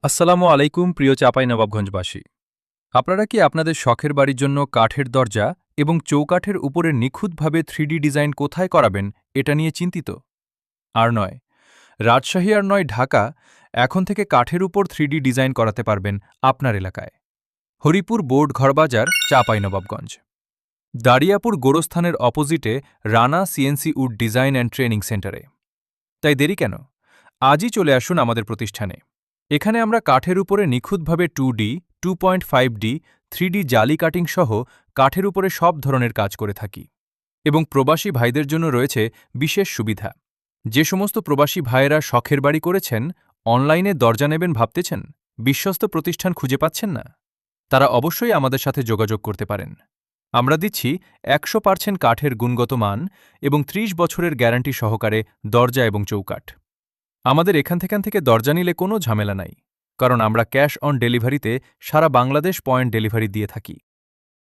আসসালামু আলাইকুম প্রিয় চাঁপাইনবাবগঞ্জবাসী। আপনারা কি আপনাদের শখের বাড়ির জন্য কাঠের দরজা এবং চৌকাঠের উপরে নিখুঁতভাবে 3D ডিজাইন কোথায় করাবেন এটা নিয়ে চিন্তিত? আর নয়, রাজশাহী আর নয় ঢাকা, এখন থেকে কাঠের উপর 3D ডিজাইন করাতে পারবেন আপনার এলাকায়। হরিপুর বোর্ড ঘরবাজার, চাঁপাইনবাবগঞ্জ। দারিয়াপুর গোরস্থানের অপোজিটে Rana CNC wood design and training সেন্টারে। তাই দেরি কেন? আজই চলে আসুন আমাদের প্রতিষ্ঠানে। এখানে আমরা কাঠের উপরে নিখুঁতভাবে 2D, 2.5D, 3D জালি কাটিং সহ কাঠের উপরে সব ধরনের কাজ করে থাকি। এবং প্রবাসী ভাইদের জন্য রয়েছে বিশেষ সুবিধা। যে সমস্ত প্রবাসী ভাইয়েরা শখের বাড়ি করেছেন, অনলাইনে দরজা নেবেন ভাবতেছেন, বিশ্বস্ত প্রতিষ্ঠান খুঁজে পাচ্ছেন না, তারা অবশ্যই আমাদের সাথে যোগাযোগ করতে পারেন। আমরা দিচ্ছি 100% কাঠের গুণগত মান এবং 30 বছরের গ্যারান্টি সহকারে দরজা এবং চৌকাঠ। আমাদের এখান থেকে দরজা নিলে কোনো ঝামেলা নাই, কারণ আমরা ক্যাশ অন ডেলিভারিতে সারা বাংলাদেশ পয়েন্ট ডেলিভারি দিয়ে থাকি।